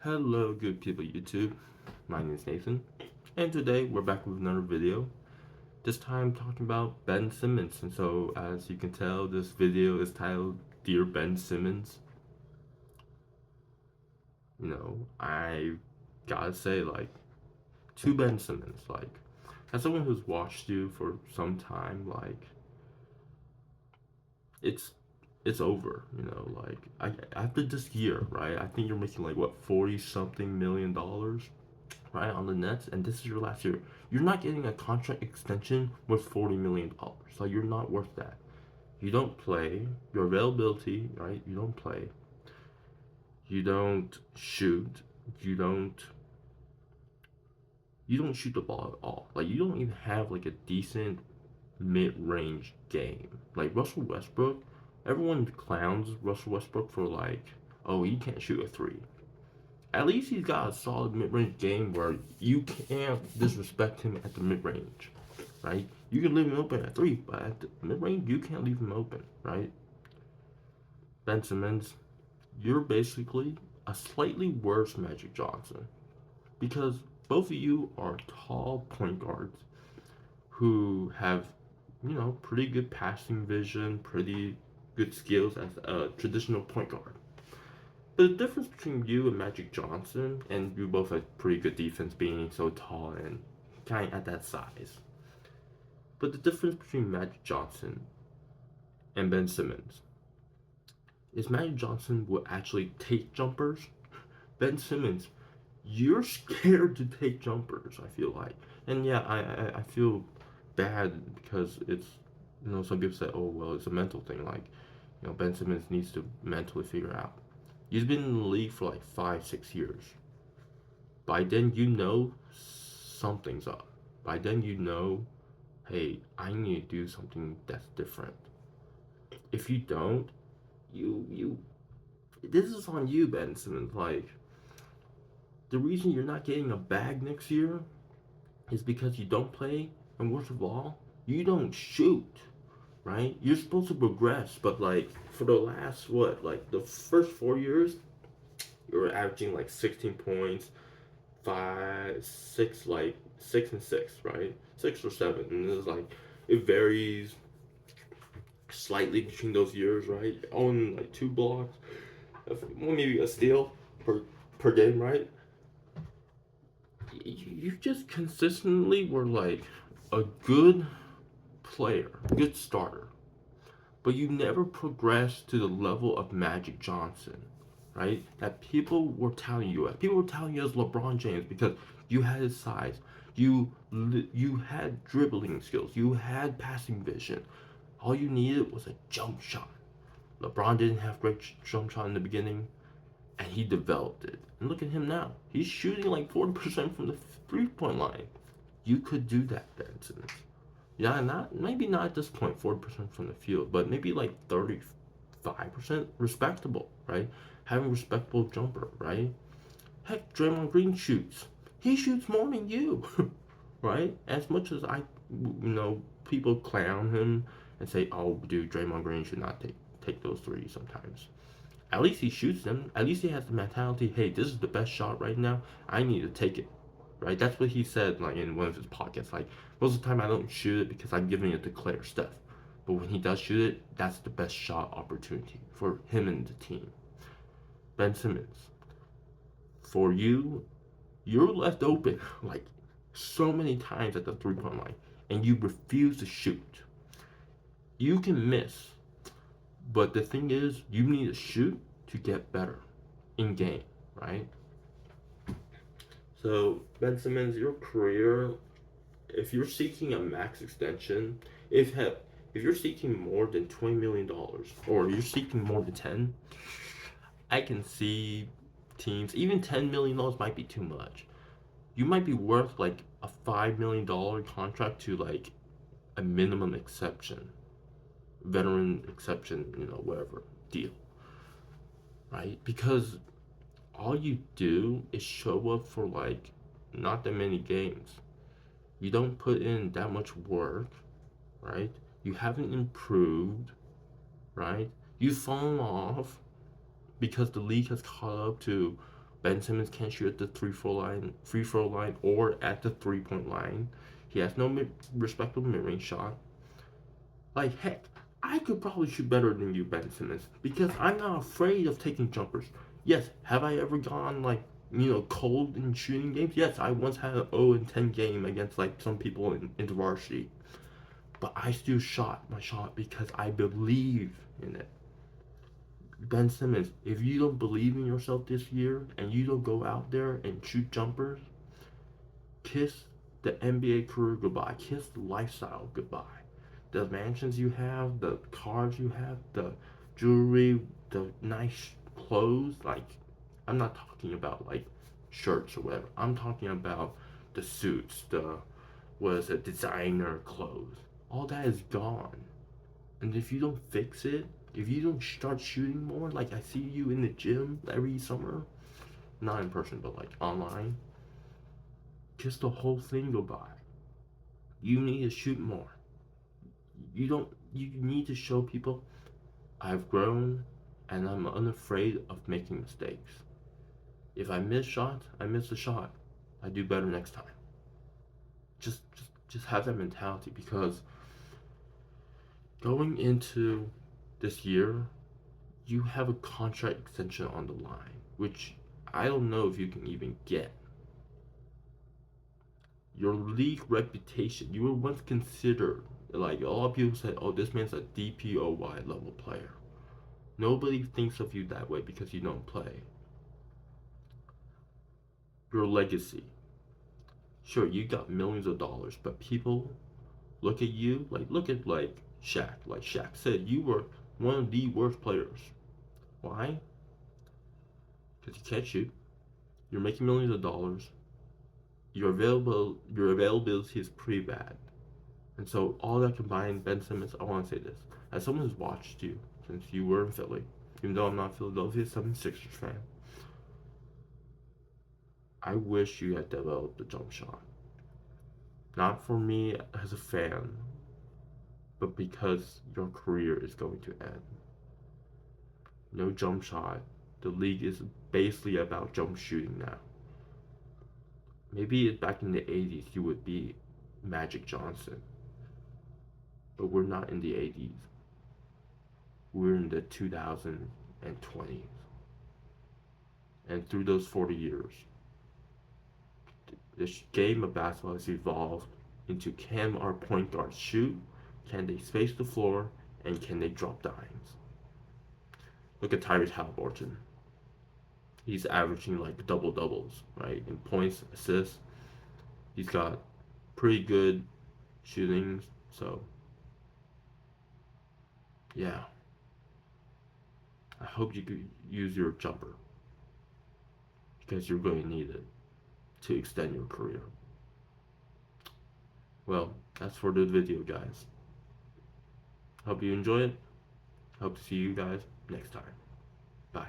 Hello, good people YouTube. My name is Nathan, and today we're back with another video. This time talking about Ben Simmons. And so, as you can tell, this video is titled Dear Ben Simmons. I gotta say, to Ben Simmons, as someone who's watched you for some time, it's it's over. After this year, right? I think you're making like what 40 something million dollars, right, on the Nets, and this is your last year. You're not getting a contract extension worth $40 million. So you're not worth that. You don't play. Your availability, right? You don't play. You don't shoot. You don't. You don't shoot the ball at all. Like you don't even have like a decent mid-range game. Like Russell Westbrook, everyone clowns Russell Westbrook for oh, he can't shoot a three. At least he's got a solid mid-range game where you can't disrespect him at the mid-range, right? You can leave him open at three, but at the mid-range, you can't leave him open, right? Ben Simmons, you're basically a slightly worse Magic Johnson because both of you are tall point guards who have, pretty good passing vision, pretty good skills as a traditional point guard. But the difference between you and Magic Johnson, and you both have pretty good defense being so tall and kind of at that size. But the difference between Magic Johnson and Ben Simmons is Magic Johnson will actually take jumpers. Ben Simmons, you're scared to take jumpers, I feel like. And yeah, I feel bad because it's, some people say, oh, well, it's a mental thing. Ben Simmons needs to mentally figure out. He's been in the league for like 5, 6 years. By then, something's up. By then, hey, I need to do something that's different. If you don't, you, this is on you, Ben Simmons. The reason you're not getting a bag next year is because you don't play, and worst of all, you don't shoot, right? You're supposed to progress, but for the last, the first 4 years, you were averaging 16 points, 5, 6, 6 and 6, right? 6 or 7, and it varies slightly between those years, right? On 2 blocks, maybe a steal per game, right? You just consistently were a good player, good starter, but you never progressed to the level of Magic Johnson, right? That people were telling you at. People were telling you as LeBron James because you had his size, you had dribbling skills, you had passing vision. All you needed was a jump shot. LeBron didn't have great jump shot in the beginning, and he developed it. And look at him now. He's shooting 40% from the 3-point line. You could do that, Ben Simmons. Yeah, maybe not at this point, 40% from the field, but maybe 35%, respectable, right? Having a respectable jumper, right? Heck, Draymond Green shoots. He shoots more than you, right? As much as people clown him and say, "Oh, dude, Draymond Green should not take those threes sometimes." At least he shoots them. At least he has the mentality, "Hey, this is the best shot right now. I need to take it." Right? That's what he said in one of his podcasts. Most of the time I don't shoot it because I'm giving it to Claire Steph. But when he does shoot it, that's the best shot opportunity for him and the team. Ben Simmons, for you, you're left open so many times at the 3-point line, and you refuse to shoot. You can miss, but the thing is, you need to shoot to get better in game, right? So, Ben Simmons, your career, if you're seeking a max extension, if you're seeking more than $20 million, or you're seeking more than 10, I can see teams, even $10 million might be too much. You might be worth a $5 million contract to a minimum exception, veteran exception, whatever deal, right? Because all you do is show up for not that many games. You don't put in that much work, right? You haven't improved, right? You've fallen off because the league has caught up to Ben Simmons can't shoot at the free throw line, or at the 3 point line. He has no respectable mid range shot. Like heck, I could probably shoot better than you, Ben Simmons, because I'm not afraid of taking jumpers. Yes, have I ever gone like cold in shooting games? Yes, I once had an 0-10 game against like some people in the varsity, but I still shot my shot because I believe in it. Ben Simmons, if you don't believe in yourself this year and you don't go out there and shoot jumpers, kiss the NBA career goodbye. Kiss the lifestyle goodbye. The mansions you have, the cars you have, the jewelry, the nice clothes. Like, I'm not talking about like shirts or whatever. I'm talking about the suits, the was a designer clothes. All that is gone. And if you don't fix it, if you don't start shooting more, like I see you in the gym every summer, not in person, but like online, kiss the whole thing goodbye. You need to shoot more. You don't. You need to show people I've grown, and I'm unafraid of making mistakes. If I miss shots, I miss a shot. I do better next time. Just have that mentality, because going into this year, you have a contract extension on the line, which I don't know if you can even get. Your league reputation, you were once considered, like a lot of people said, oh, this man's a DPOY level player. Nobody thinks of you that way because you don't play. Your legacy. Sure, you got millions of dollars, but people look at you, like look at like Shaq. Like Shaq said, you were one of the worst players. Why? Because you can't shoot. You're making millions of dollars. Your availability is pretty bad. And so all that combined, Ben Simmons, I want to say this. As someone who's watched you since you were in Philly, even though I'm not a Philadelphia 76ers fan, I wish you had developed the jump shot. Not for me as a fan, but because your career is going to end. No jump shot. The league is basically about jump shooting now. Maybe back in the 80s you would be Magic Johnson, but we're not in the 80s. We're in the 2020s. And through those 40 years, this game of basketball has evolved into, can our point guards shoot? Can they space the floor? And can they drop dimes? Look at Tyrese Halliburton. He's averaging like double doubles, right? In points, assists. He's got pretty good shootings. So, yeah. I hope you could use your jumper, because you're going to need it to extend your career. Well, that's for the video, guys. Hope you enjoy it. Hope to see you guys next time. Bye.